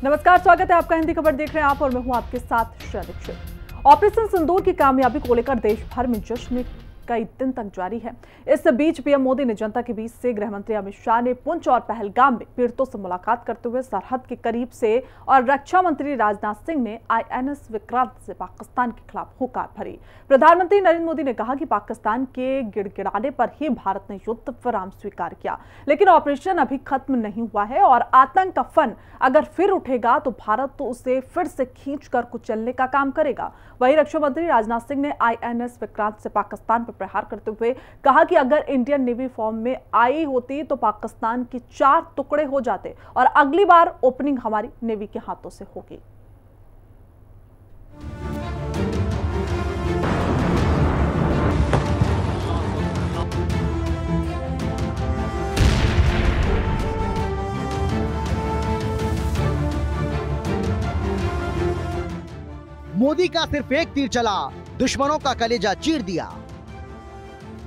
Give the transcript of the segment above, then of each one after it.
नमस्कार, स्वागत है आपका। हिंदी खबर देख रहे हैं आप और मैं हूं आपके साथ श्रेया दीक्षित। ऑपरेशन सिंदूर की कामयाबी को लेकर देश भर में जश्न कई दिन तक जारी है। इस बीच पीएम मोदी ने जनता के बीच से गृह मंत्री अमित शाह ने पुंछ और पहलगाम में पीड़ितों से मुलाकात करते हुए सरहद के करीब से और रक्षा मंत्री राजनाथ सिंह ने आईएनएस विक्रांत से पाकिस्तान के खिलाफ हुंकार भरी। प्रधानमंत्री नरेंद्र मोदी ने कहा कि पाकिस्तान के गिड़गिड़ाने पर ही भारत ने युद्ध विराम स्वीकार किया, लेकिन ऑपरेशन अभी खत्म नहीं हुआ है और आतंक का फन अगर फिर उठेगा तो भारत तो उसे फिर से खींचकर कुचलने का काम करेगा। वहीं रक्षा मंत्री राजनाथ सिंह ने आईएनएस विक्रांत से पाकिस्तान पर प्रहार करते हुए कहा कि अगर इंडियन नेवी फॉर्म में आई होती तो पाकिस्तान के 4 टुकड़े हो जाते और अगली बार ओपनिंग हमारी नेवी के हाथों से होगी। मोदी का सिर्फ एक तीर चला, दुश्मनों का कलेजा चीर दिया।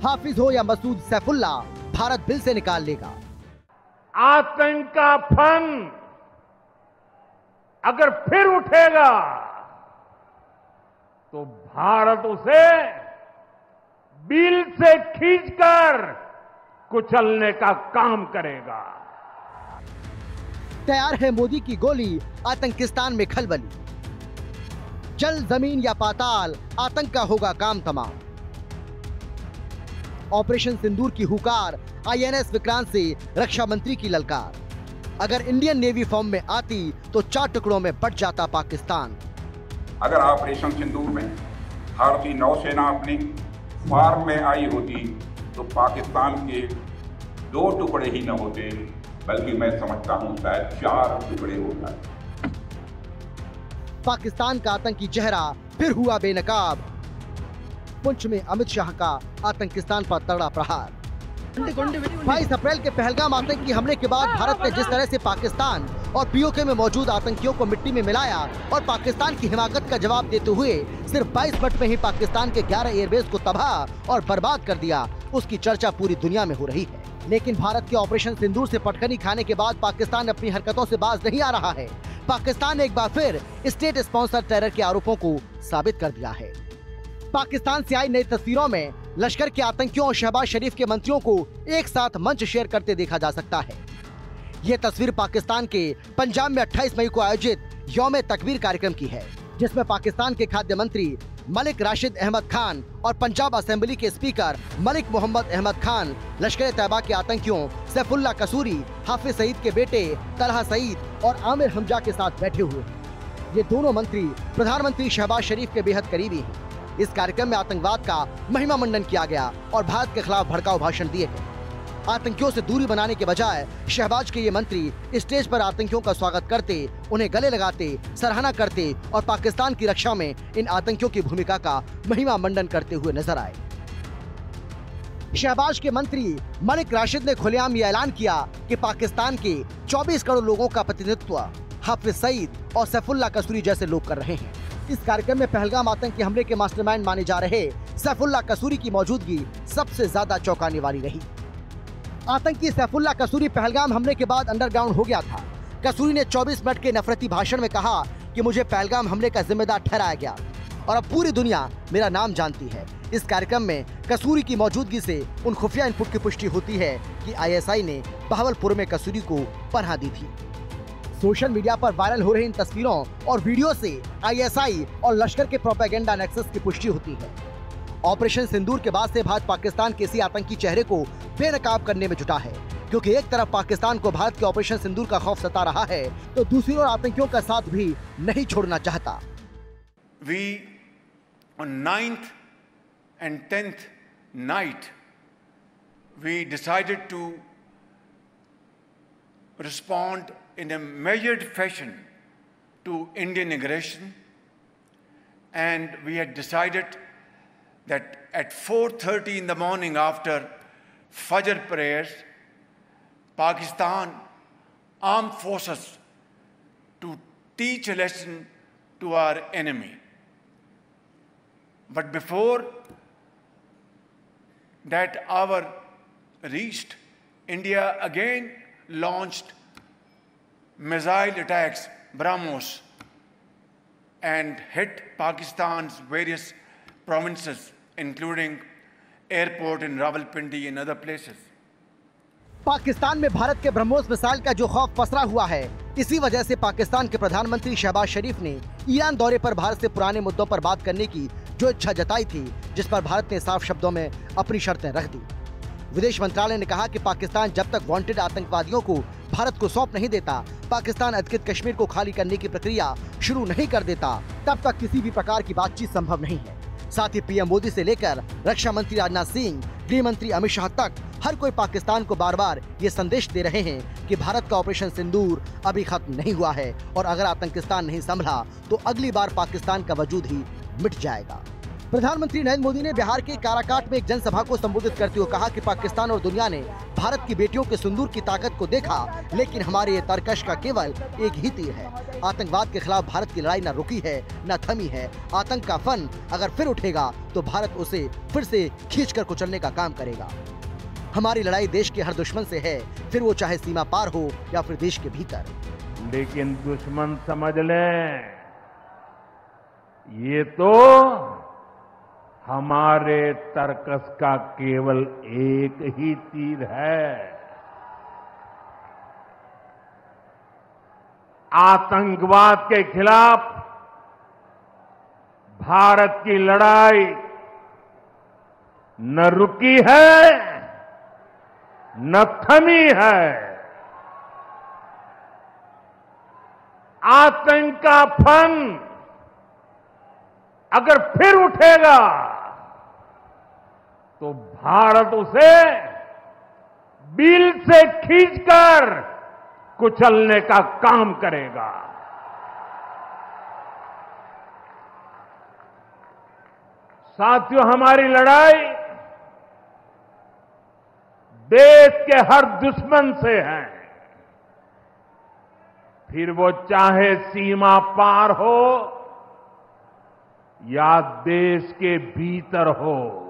हाफिज हो या मसूद सैफुल्ला, भारत दिल से निकाल लेगा। आतंक का फन अगर फिर उठेगा तो भारत उसे बिल से खींचकर कुचलने का काम करेगा। तैयार है मोदी की गोली, आतंकिस्तान में खलबली। जल, जमीन या पाताल, आतंक का होगा काम तमाम। ऑपरेशन सिंदूर की हुकार, आईएनएस विक्रांत से रक्षा मंत्री की ललकार। अगर इंडियन नेवी फॉर्म में आती तो 4 टुकड़ों में बट जाता पाकिस्तान। अगर ऑपरेशन सिंदूर में भारतीय नौसेना अपनी फॉर्म में आई होती तो पाकिस्तान के 2 टुकड़े ही न होते, बल्कि मैं समझता हूं शायद 4 टुकड़े हो जाते। पाकिस्तान का आतंकी चेहरा फिर हुआ बेनकाब। पुंछ में अमित शाह का आतंकिस्तान पर तगड़ा प्रहार। 22 अप्रैल के पहलगाम आतंकी हमले के बाद भारत ने जिस तरह से पाकिस्तान और पीओके में मौजूद आतंकियों को मिट्टी में मिलाया और पाकिस्तान की हिमाकत का जवाब देते हुए सिर्फ 22 मिनट में ही पाकिस्तान के 11 एयरबेस को तबाह और बर्बाद कर दिया, उसकी चर्चा पूरी दुनिया में हो रही है। लेकिन भारत के ऑपरेशन सिंदूर से पटखनी खाने के बाद पाकिस्तान अपनी हरकतों से बाज नहीं आ रहा है। पाकिस्तान ने एक बार फिर स्टेट स्पॉन्सर टेरर के आरोपों को साबित कर दिया है। पाकिस्तान से आई नई तस्वीरों में लश्कर के आतंकियों और शहबाज शरीफ के मंत्रियों को एक साथ मंच शेयर करते देखा जा सकता है। ये तस्वीर पाकिस्तान के पंजाब में 28 मई को आयोजित यौम तकबीर कार्यक्रम की है, जिसमें पाकिस्तान के खाद्य मंत्री मलिक राशिद अहमद खान और पंजाब असेंबली के स्पीकर मलिक मोहम्मद अहमद खान लश्कर तैयबा के आतंकियों सैफुल्ला कसूरी, हाफिज सईद के बेटे तलहा सईद और आमिर हमजा के साथ बैठे हुए हैं। ये दोनों मंत्री प्रधानमंत्री शहबाज शरीफ के बेहद करीबी हैं। इस कार्यक्रम में आतंकवाद का महिमा मंडन किया गया और भारत के खिलाफ भड़काऊ भाषण दिए गए। आतंकियों से दूरी बनाने के बजाय शहबाज के ये मंत्री स्टेज पर आतंकियों का स्वागत करते, उन्हें गले लगाते, सराहना करते और पाकिस्तान की रक्षा में इन आतंकियों की भूमिका का महिमा मंडन करते हुए नजर आए। शहबाज के मंत्री मलिक राशिद ने खुलेआम ये ऐलान किया कि पाकिस्तान के 24 करोड़ लोगों का प्रतिनिधित्व हाफिज सईद और सैफुल्ला कसूरी जैसे लोग कर रहे हैं। इस कार्यक्रम में पहलगाम आतंकी हमले के मास्टरमाइंड माने जा रहे सैफुल्ला कसूरी की मौजूदगी सबसे ज्यादा चौंकाने वाली रही। आतंकी सैफुल्ला कसूरी पहलगाम हमले के बाद अंडरग्राउंड हो गया था। कसूरी ने 24 मिनट के नफरती भाषण में कहा कि मुझे पहलगाम हमले का जिम्मेदार ठहराया गया और अब पूरी दुनिया मेरा नाम जानती है। इस कार्यक्रम में कसूरी की मौजूदगी से उन खुफिया इनपुट की पुष्टि होती है कि आईएसआई ने बहावलपुर में कसूरी को पनाह दी थी। सोशल मीडिया पर वायरल हो रही इन तस्वीरों और वीडियो से आईएसआई और लश्कर के प्रोपेगेंडा नेक्सस की पुष्टि होती है। ऑपरेशन सिंदूर के बाद से भारत पाकिस्तान के इसी आतंकी चेहरे को बेनकाब करने में जुटा है, क्योंकि एक तरफ पाकिस्तान को भारत के ऑपरेशन सिंदूर का खौफ सता रहा है तो दूसरी ओर आतंकियों का साथ भी नहीं छोड़ना चाहता। We on 9th and 10th night we decided to respond in a measured fashion to Indian aggression, and we had decided that at 4:30 in the morning after Fajr prayers, Pakistan armed forces to teach a lesson to our enemy. But before that hour reached, India again launched missile attacks BrahMos and hit Pakistan's various provinces, including airport in Rawalpindi and other places. Pakistan में भारत के BrahMos missile का जो खौफ पसरा हुआ है, इसी वजह से पाकिस्तान के प्रधानमंत्री शहबाज शरीफ ने ईरान दौरे पर भारत से पुराने मुद्दों पर बात करने की जो इच्छा जताई थी, जिस पर भारत ने साफ शब्दों में अपनी शर्तें रख दी। विदेश मंत्रालय ने कहा कि पाकिस्तान जब तक वांटेड आतंकवादियों को भारत को सौंप नहीं देता, पाकिस्तान अधिकृत कश्मीर को खाली करने की प्रक्रिया शुरू नहीं कर देता, तब तक किसी भी प्रकार की बातचीत संभव नहीं है। साथ ही पीएम मोदी से लेकर रक्षा मंत्री राजनाथ सिंह, गृह मंत्री अमित शाह तक हर कोई पाकिस्तान को बार बार ये संदेश दे रहे हैं कि भारत का ऑपरेशन सिंदूर अभी खत्म नहीं हुआ है और अगर आतंकिस्तान नहीं संभला तो अगली बार पाकिस्तान का वजूद ही मिट जाएगा। प्रधानमंत्री नरेंद्र मोदी ने बिहार के काराकाट में एक जनसभा को संबोधित करते हुए कहा कि पाकिस्तान और दुनिया ने भारत की बेटियों के सिंदूर की ताकत को देखा, लेकिन हमारे ये तरकश का केवल एक ही तीर है। आतंकवाद के खिलाफ भारत की लड़ाई न रुकी है न थमी है। आतंक का फन अगर फिर उठेगा तो भारत उसे फिर से खींचकर कुचलने का काम करेगा। हमारी लड़ाई देश के हर दुश्मन से है, फिर वो चाहे सीमा पार हो या फिर देश के भीतर। लेकिन दुश्मन समझ लें, ये तो हमारे तरकस का केवल एक ही तीर है। आतंकवाद के खिलाफ भारत की लड़ाई न रुकी है न थमी है। आतंक का फन अगर फिर उठेगा तो भारत उसे बिल से खींचकर कुचलने का काम करेगा। साथियों, हमारी लड़ाई देश के हर दुश्मन से है, फिर वो चाहे सीमा पार हो या देश के भीतर हो।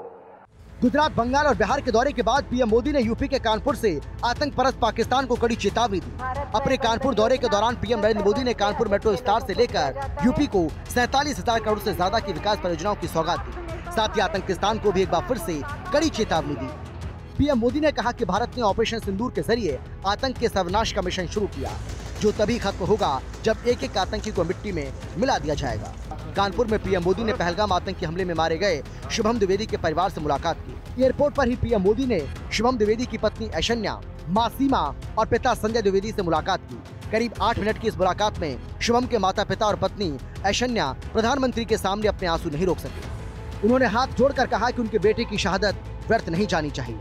गुजरात, बंगाल और बिहार के दौरे के बाद पीएम मोदी ने यूपी के कानपुर से आतंक परस्त पाकिस्तान को कड़ी चेतावनी दी। अपने कानपुर दौरे के दौरान पीएम नरेंद्र मोदी ने कानपुर मेट्रो विस्तार से लेकर यूपी को 47,000 करोड़ से ज्यादा की विकास परियोजनाओं की सौगात दी। साथ ही आतंकिस्तान को भी एक बार फिर से कड़ी चेतावनी दी। पीएम मोदी ने कहा कि भारत ने ऑपरेशन सिंदूर के जरिए आतंक के सर्वनाश का मिशन शुरू किया, जो तभी खत्म होगा जब एक एक आतंकी को मिट्टी में मिला दिया जाएगा। कानपुर में पीएम मोदी ने पहलगाम आतंकी हमले में मारे गए शुभम द्विवेदी के परिवार से मुलाकात की। एयरपोर्ट पर ही पीएम मोदी ने शुभम द्विवेदी की पत्नी ऐशन्या, मां सीमा और पिता संजय द्विवेदी से मुलाकात की। करीब 8 मिनट की इस मुलाकात में शुभम के माता पिता और पत्नी ऐशन्या प्रधानमंत्री के सामने अपने आंसू नहीं रोक सके। उन्होंने हाथ जोड़कर कहा कि उनके बेटे की शहादत व्यर्थ नहीं जानी चाहिए।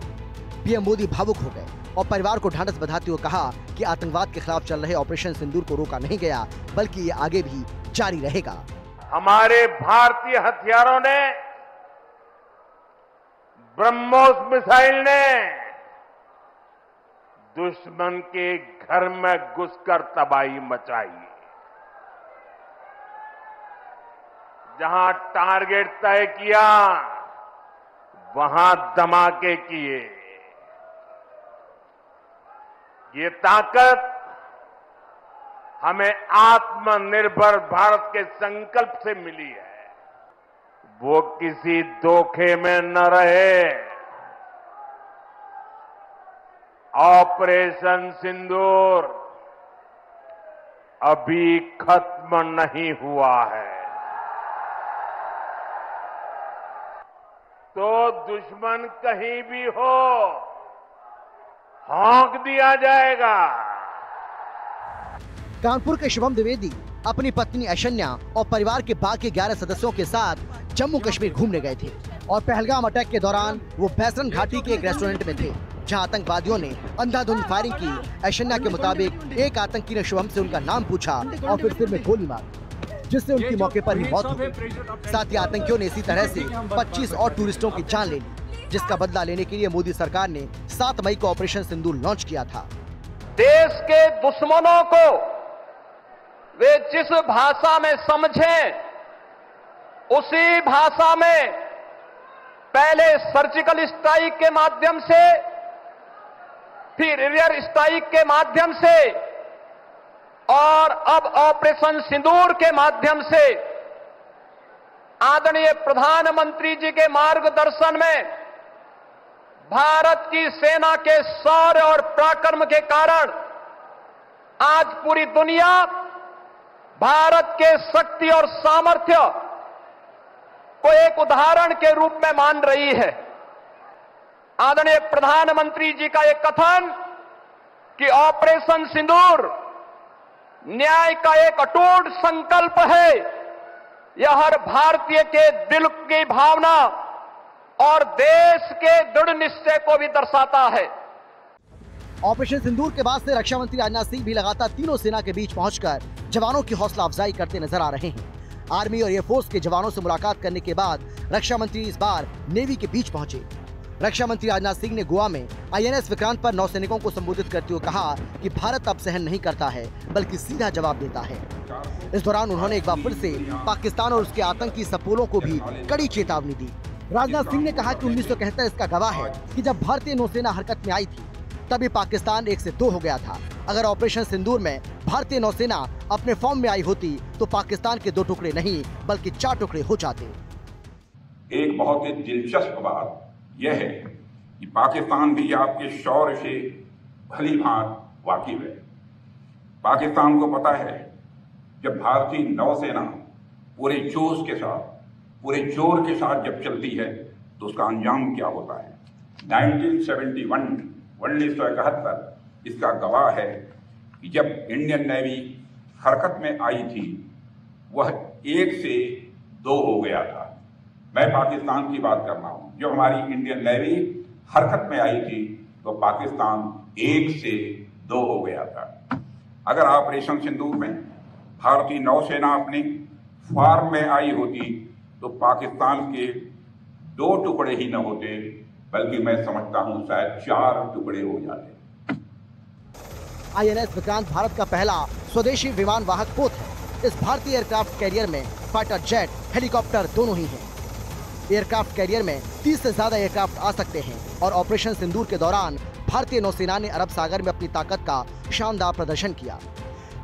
पीएम मोदी भावुक हो गए और परिवार को ढांढस बंधाते हुए कहा कि आतंकवाद के खिलाफ चल रहे ऑपरेशन सिंदूर को रोका नहीं गया, बल्कि ये आगे भी जारी रहेगा। हमारे भारतीय हथियारों ने, ब्रह्मोस मिसाइल ने दुश्मन के घर में घुसकर तबाही मचाई। जहां टारगेट तय किया वहां धमाके किए। ये ताकत हमें आत्मनिर्भर भारत के संकल्प से मिली है। वो किसी धोखे में न रहे। ऑपरेशन सिंदूर अभी खत्म नहीं हुआ है, तो दुश्मन कहीं भी हो हाँक दिया जाएगा। कानपुर के शुभम द्विवेदी अपनी पत्नी ऐशन्या और परिवार के बाकी 11 सदस्यों के साथ जम्मू कश्मीर घूमने गए थे और पहलगाम अटैक के दौरान वो बैसरन घाटी के एक रेस्टोरेंट में थे, जहां आतंकवादियों ने अंधाधुंध फायरिंग की। ऐशन्या के मुताबिक एक आतंकी ने शुभम से उनका नाम पूछा और फिर सिर में गोली मारी, जिससे उनकी मौके पर ही मौत हो गई। साथ ही आतंकियों ने इसी तरह से 25 और टूरिस्टों की जान ले ली, जिसका बदला लेने के लिए मोदी सरकार ने 7 मई को ऑपरेशन सिंदूर लॉन्च किया था। देश के दुश्मनों को वे जिस भाषा में समझें, उसी भाषा में पहले सर्जिकल स्ट्राइक के माध्यम से, फिर एरियर स्ट्राइक के माध्यम से और अब ऑपरेशन सिंदूर के माध्यम से आदरणीय प्रधानमंत्री जी के मार्गदर्शन में भारत की सेना के शौर्य और पराक्रम के कारण आज पूरी दुनिया भारत के शक्ति और सामर्थ्य को एक उदाहरण के रूप में मान रही है। आदरणीय प्रधानमंत्री जी का एक कथन कि ऑपरेशन सिंदूर न्याय का एक अटूट संकल्प है, यह हर भारतीय के दिल की भावना और देश के दृढ़ निश्चय को भी दर्शाता है। ऑपरेशन सिंदूर के बाद से रक्षा मंत्री राजनाथ सिंह भी लगातार तीनों सेना के बीच पहुंचकर जवानों की हौसला अफजाई करते नजर आ रहे हैं। आर्मी और एयरफोर्स के जवानों से मुलाकात करने के बाद रक्षा मंत्री इस बार नेवी के बीच पहुंचे। रक्षा मंत्री राजनाथ सिंह ने गोवा में INS विक्रांत पर नौसैनिकों को संबोधित करते हुए कहा कि भारत अब सहन नहीं करता है बल्कि सीधा जवाब देता है। इस दौरान उन्होंने एक बार फिर से पाकिस्तान और उसके आतंकी सपोलों को भी कड़ी चेतावनी दी। राजनाथ सिंह ने कहा कि 1971 इसका गवाह है कि जब भारतीय नौसेना हरकत में आई थी तभी पाकिस्तान 1 से 2 हो गया था। अगर ऑपरेशन सिंदूर में भारतीय नौसेना अपने फॉर्म में आई होती तो पाकिस्तान के 2 टुकड़े नहीं बल्कि 4 टुकड़े हो जाते। एक बहुत ही दिलचस्प बात यह है कि पाकिस्तान भी आपके शौर्य से भली भांति वाकिफ है। पाकिस्तान को पता है जब भारतीय नौसेना पूरे जोश के साथ, पूरे जोर के साथ जब चलती है तो उसका अंजाम क्या होता है। 1971 इसका गवाह है कि जब इंडियन नेवी हरकत में आई थी वह 1 से 2 हो गया था। मैं पाकिस्तान की बात कर रहा हूं। जब हमारी इंडियन नेवी हरकत में आई थी तो पाकिस्तान 1 से 2 हो गया था। अगर ऑपरेशन सिंदूर में भारतीय नौसेना अपनी फॉर्म में आई होती तो पाकिस्तान के 2 टुकड़े ही न होते बल्कि मैं समझता हूं शायद 4 टुकड़े हो जाते। INS विक्रांत भारत का पहला स्वदेशी विमान वाहक पोत है। इस भारतीय एयरक्राफ्ट कैरियर में फाइटर जेट, हेलीकॉप्टर दोनों ही हैं। एयरक्राफ्ट कैरियर में 30 से ज्यादा एयरक्राफ्ट आ सकते हैं और ऑपरेशन सिंदूर के दौरान भारतीय नौसेना ने अरब सागर में अपनी ताकत का शानदार प्रदर्शन किया।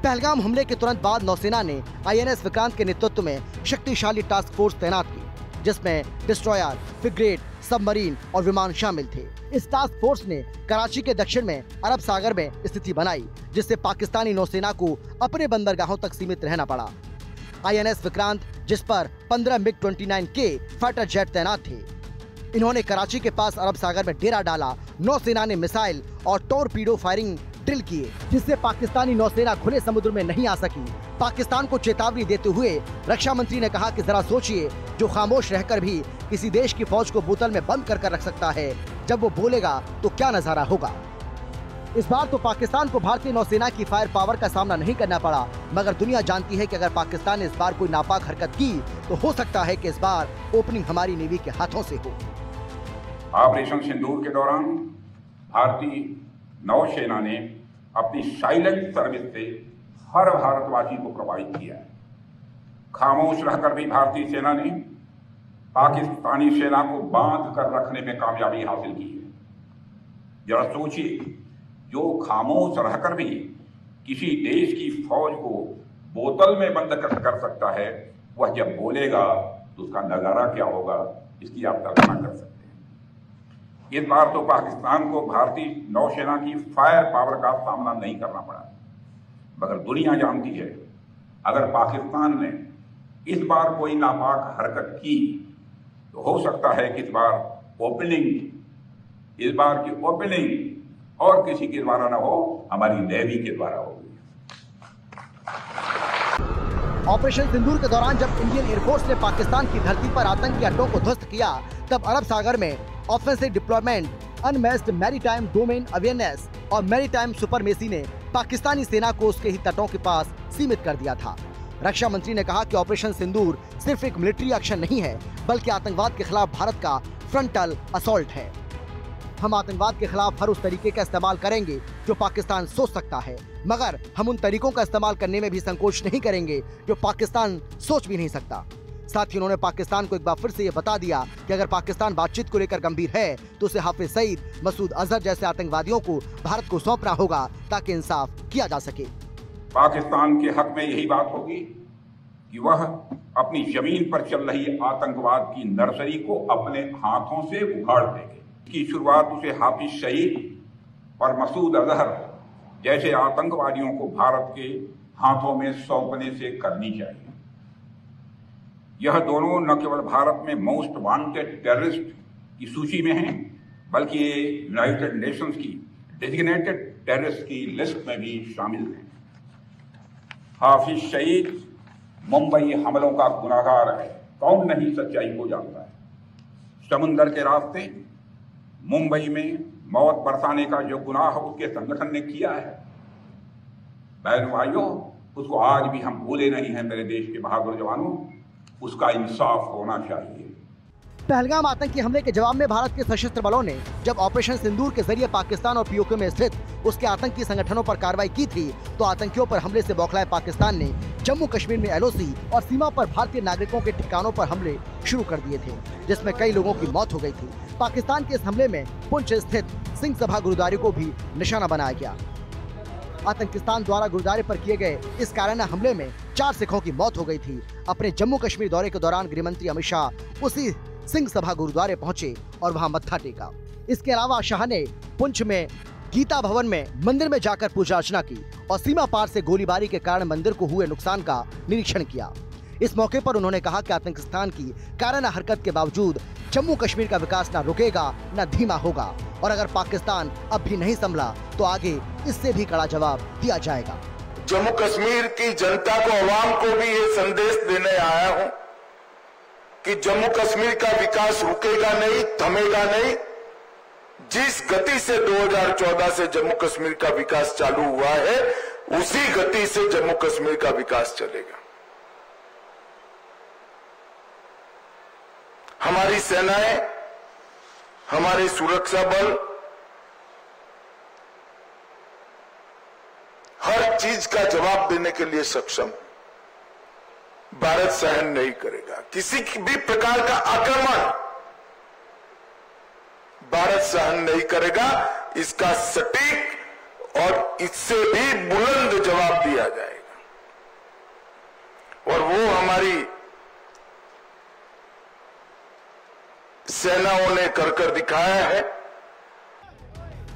पहलगाम हमले के तुरंत बाद नौसेना ने INS विक्रांत के नेतृत्व में शक्तिशाली टास्क फोर्स तैनात की, जिसमें डिस्ट्रॉयर, फ्रिगेट, सबमरीन और विमान शामिल थे। इस टास्क फोर्स ने कराची के दक्षिण में अरब सागर में स्थिति बनाई, जिससे पाकिस्तानी नौसेना को अपने बंदरगाहों तक सीमित रहना पड़ा। INS विक्रांत, जिस पर 15 MiG-29K फाइटर जेट तैनात थे, इन्होंने कराची के पास अरब सागर में डेरा डाला। नौसेना ने मिसाइल और टॉरपीडो फायरिंग ड्रिल किए, जिससे पाकिस्तानी नौसेना खुले समुद्र में नहीं आ सकी। पाकिस्तान को चेतावनी देते हुए रक्षा मंत्री ने कहा कि जरा सोचिए, जो खामोश रहकर भी किसी देश की फौज को बोतल में बंद कर रख सकता है, जब वो बोलेगा तो क्या नजारा होगा। इस बार तो पाकिस्तान को भारतीय नौसेना की फायर पावर का सामना नहीं करना पड़ा, मगर दुनिया जानती है कि अगर पाकिस्तान ने इस बार कोई नापाक हरकत की तो हो सकता है कि इस बार ओपनिंग हमारी नेवी के हाथों से हो। ऑपरेशन सिंदूर के दौरान भारतीय नौसेना ने अपनी साइलेंट सर्विस से हर भारतवासी को प्रभावित किया है। खामोश रहकर भी भारतीय सेना ने पाकिस्तानी सेना को बांध कर रखने में कामयाबी हासिल की है। जरा सोचिए, जो खामोश रहकर भी किसी देश की फौज को बोतल में बंद कर सकता है, वह जब बोलेगा तो उसका नजारा क्या होगा, इसकी आप कल्पना कर सकते हैं। इस बार तो पाकिस्तान को भारतीय नौसेना की फायर पावर का सामना नहीं करना पड़ा, मगर दुनिया जानती है अगर पाकिस्तान ने इस बार कोई नापाक हरकत की तो हो सकता है कि इस बार की ओपनिंग और किसी के द्वारा न हो, हमारी नेवी के द्वारा होगी। ऑपरेशन सिंदूर के दौरान जब इंडियन एयरफोर्स ने पाकिस्तान की धरती पर आतंकी अड्डों को ध्वस्त किया, तब अरब सागर में offensive deployment, unmatched maritime domain awareness और मैरीटाइम सुपरमेसी ने पाकिस्तानी सेना को उसके ही तटों के पास सीमित कर दिया था। रक्षा मंत्री ने कहा कि ऑपरेशन सिंदूर सिर्फ एक मिलिट्री एक्शन नहीं है, बल्कि आतंकवाद के खिलाफ भारत का फ्रंटल असॉल्ट है। हम आतंकवाद के खिलाफ हर उस तरीके का इस्तेमाल करेंगे जो पाकिस्तान सोच सकता है, मगर हम उन तरीकों का इस्तेमाल करने में भी संकोच नहीं करेंगे जो पाकिस्तान सोच भी नहीं सकता। साथ ही उन्होंने पाकिस्तान को एक बार फिर से ये बता दिया कि अगर पाकिस्तान बातचीत को लेकर गंभीर है तो उसे हाफिज सईद, मसूद अजहर जैसे आतंकवादियों को भारत को सौंपना होगा ताकि इंसाफ किया जा सके। पाकिस्तान के हक में यही बात होगी कि वह अपनी जमीन पर चल रही आतंकवाद की नर्सरी को अपने हाथों से उखाड़ देंगे। इसकी शुरुआत उसे हाफिज सईद और मसूद अजहर जैसे आतंकवादियों को भारत के हाथों में सौंपने से करनी चाहिए। यह दोनों न केवल भारत में मोस्ट वांटेड टेररिस्ट की सूची में हैं, बल्कि ये यूनाइटेड नेशंस की डेजिग्नेटेड टेररिस्ट की लिस्ट में भी शामिल हैं। हाफिज सईद मुंबई हमलों का गुनाहगार है, कौन नहीं सच्चाई को जानता है। समुंदर के रास्ते मुंबई में मौत बरसाने का जो गुनाह उसके संगठन ने किया है, बहनों भाइयों, उसको आज भी हम भूले नहीं हैं। मेरे देश के बहादुर जवानों, उसका इंसाफ होना चाहिए। पहलगाम आतंकी हमले के जवाब में भारत के सशस्त्र बलों ने जब ऑपरेशन सिंदूर के जरिए पाकिस्तान और पीओके में स्थित उसके आतंकी संगठनों पर कार्रवाई की थी, तो आतंकियों पर हमले से बौखलाए पाकिस्तान ने जम्मू कश्मीर में एलओसी और सीमा पर भारतीय नागरिकों के ठिकानों पर हमले शुरू कर दिए थे, जिसमें कई लोगों की मौत हो गई थी। पाकिस्तान के इस हमले में पुंछ स्थित सिंह सभा गुरुद्वारे को भी निशाना बनाया गया। आतंकिस्तान द्वारा गुरुद्वारे पर किए गए इस काराना हमले में 4 सिखों की मौत हो गई थी। अपने जम्मू कश्मीर दौरे के दौरान गृहमंत्री अमित शाह उसी सिंह सभा गुरुद्वारे पहुंचे और वहां मत्था टेका। इसके अलावा शाह ने पुंछ में गीता भवन में मंदिर में जाकर पूजा अर्चना की और सीमा पार से गोलीबारी के कारण मंदिर को हुए नुकसान का निरीक्षण किया। इस मौके पर उन्होंने कहा कि आतंकिस्तान की काराना हरकत के बावजूद जम्मू कश्मीर का विकास न रुकेगा न धीमा होगा, और अगर पाकिस्तान अब भी नहीं संभला तो आगे इससे भी कड़ा जवाब दिया जाएगा। जम्मू कश्मीर की जनता को, अवाम को भी ये संदेश देने आया हूं कि जम्मू कश्मीर का विकास रुकेगा नहीं, थमेगा नहीं। जिस गति से 2014 से जम्मू कश्मीर का विकास चालू हुआ है, उसी गति से जम्मू कश्मीर का विकास चलेगा। हमारी सेनाएं, हमारे सुरक्षा बल हर चीज का जवाब देने के लिए सक्षम। भारत सहन नहीं करेगा किसी भी प्रकार का आक्रमण, भारत सहन नहीं करेगा। इसका सटीक और इससे भी बुलंद जवाब दिया जाएगा, और वो हमारी सेनाओं ने कर दिखाया है।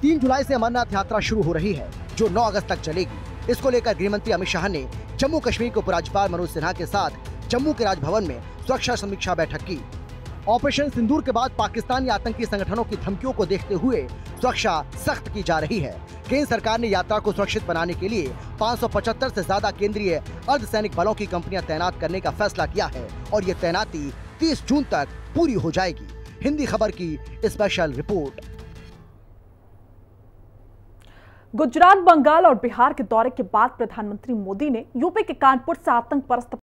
3 जुलाई से अमरनाथ यात्रा शुरू हो रही है, जो 9 अगस्त तक चलेगी। इसको लेकर गृहमंत्री अमित शाह ने जम्मू कश्मीर के उपराज्यपाल मनोज सिन्हा के साथ जम्मू के राजभवन में सुरक्षा समीक्षा बैठक की। ऑपरेशन सिंदूर के बाद पाकिस्तानी आतंकी संगठनों की धमकियों को देखते हुए सुरक्षा सख्त की जा रही है। केंद्र सरकार ने यात्रा को सुरक्षित बनाने के लिए 575 से ज्यादा केंद्रीय अर्धसैनिक बलों की कंपनियां तैनात करने का फैसला किया है, और ये तैनाती 30 जून तक पूरी हो जाएगी। हिंदी खबर की स्पेशल रिपोर्ट। गुजरात, बंगाल और बिहार के दौरे के बाद प्रधानमंत्री मोदी ने यूपी के कानपुर से आतंक परस्त